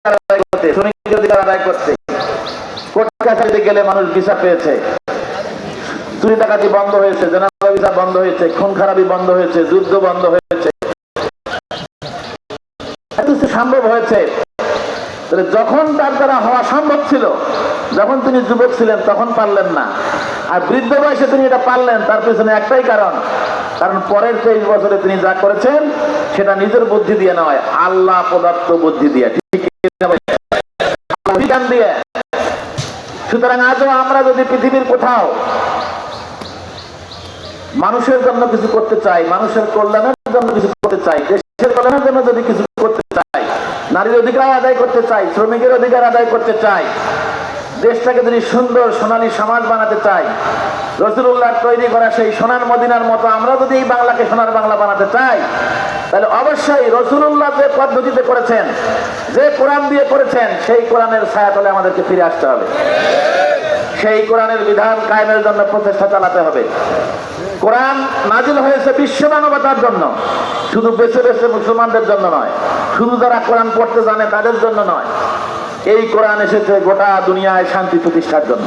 আদায় করতে, শ্রমিকের অধিকার আদায় করতে। কোর্ট কাছারিতে গেলে মানুষ ভিসা পেয়েছে, চুরি ডাকাতি বন্ধ হয়েছে, জেনারেল ভিসা বন্ধ হয়েছে, খুন খারাপি বন্ধ হয়েছে, যুদ্ধ বন্ধ হয়েছে, সম্ভব হয়েছে। যখন তার দ্বারা হওয়া সম্ভব ছিল, যখন তিনি যুবক ছিলেন তখন পারলেন না, আর বৃদ্ধ বয়সে তিনি এটা পারলেন, তার পিছনে একটাই কারণ পরের 23 বছরে তিনি যা করেছেন সেটা নিজের বুদ্ধি দিয়ে নয়, আল্লাহ প্রদত্ত বুদ্ধি দিয়ে, ঠিক দিয়ে। সুতরাং আজও আমরা যদি পৃথিবীর কোথাও মানুষের জন্য কিছু করতে চাই, মানুষের কল্যাণের জন্য কিছু করতে চাই, দেশের কল্যাণের জন্য যদি কিছু করতে চাই, নারীর অধিকার আদায় করতে চাই, শ্রমিকের অধিকার আদায় করতে চাই, দেশটাকে যদি সুন্দর সোনালী সমাজ বানাতে চাই, রাসূলুল্লাহ তৈরি করা সেই সোনার মদিনার মতো আমরা যদি এই বাংলাকে সোনার বাংলা বানাতে চাই, তাহলে অবশ্যই রাসূলুল্লাহ যে পদ্ধতিতে করেছেন, যে কোরআন দিয়ে করেছেন, সেই কোরআনের ছায়াতলে আমাদেরকে ফিরে আসতে হবে। সেই কোরআনের বিধান কায়েমের জন্য প্রচেষ্টা চালাতে হবে। কোরআন নাজিল হয়েছে বিশ্ব মানবতার জন্য, শুধু বেছে বেছে মুসলমানদের জন্য নয়, শুধু যারা কোরআন পড়তে জানে তাদের জন্য নয়। এই কোরআন এসেছে গোটা দুনিয়ায় শান্তি প্রতিষ্ঠার জন্য।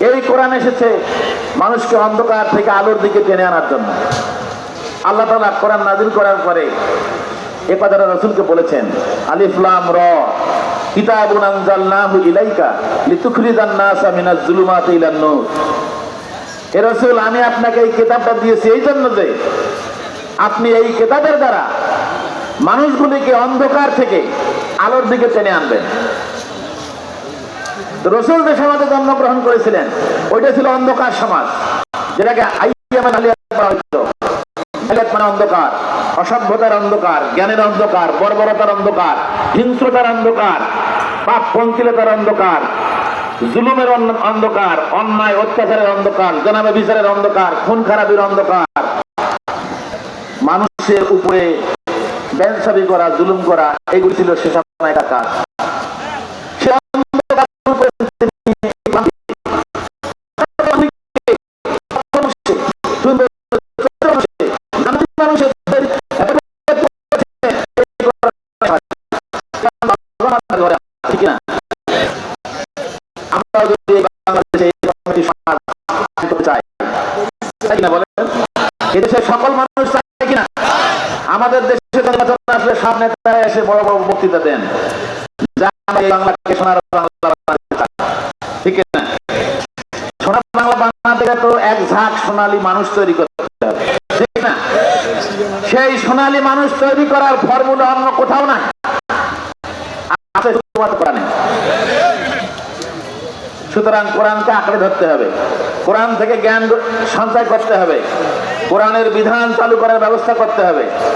এই কোরআন এসেছে মানুষকে অন্ধকার থেকে আলোর দিকে টেনে আনার জন্য। আল্লাহ তাআলা কোরআন নাজিল করার পরে এ কথাটা রাসূলকে বলেছেন, আলিফ লাম র কিতাবুন আনজালনাহু ইলাইকা লিতুখরিজান নাসা মিনাজ যুলুমাতি ইলান নূর। হে রাসূল, আমি আপনাকে এই কিতাবটা দিয়েছি এই জন্য যে আপনি এই কিতাবের দ্বারা মানুষগুলিকে অন্ধকার থেকে আলোর দিকে টেনে আনবেন। রাসূল যে সমাজে জন্মগ্রহণ করেছিলেন ওইটা ছিল অন্ধকার সমাজ, যেটাকে আইয়ামান আলিয়া বলা হতো। মানে অন্ধকার, অসভ্যতার অন্ধকার, জ্ঞানের অন্ধকার, বর্বরতার অন্ধকার, হিংস্রতার অন্ধকার, পাপ পঙ্কিলতার অন্ধকার, জুলুমের অন্ধকার, অন্যায় অত্যাচারের অন্ধকার, জনাবে বিচারের অন্ধকার, খুন খারাপির অন্ধকার, মানুষের উপরে বেঞ্চাবি করা, জুলুম করা, এগুলি ছিল সে সময়কার কাজ। সকল মানুষ চায় কিনা আমাদের দেশে নির্বাচন আসলে সব নেতারা এসে বড় বড় বক্তৃতা দেন, বাংলাকে সোনার বাংলা বানাতে চায়, ঠিক না? সোনার বাংলা বানাতে গেলে তো এক ঝাঁক সোনালী মানুষ তৈরি করতে হবে, ঠিক না? সেই সোনালী মানুষ তৈরি করার ফর্মুলা অন্য কোথাও নাই, কোরআনে। সুতরাং কোরআনকে আঁকড়ে ধরতে হবে, কোরআন থেকে জ্ঞান সঞ্চয় করতে হবে, কোরআনের বিধান চালু করার ব্যবস্থা করতে হবে।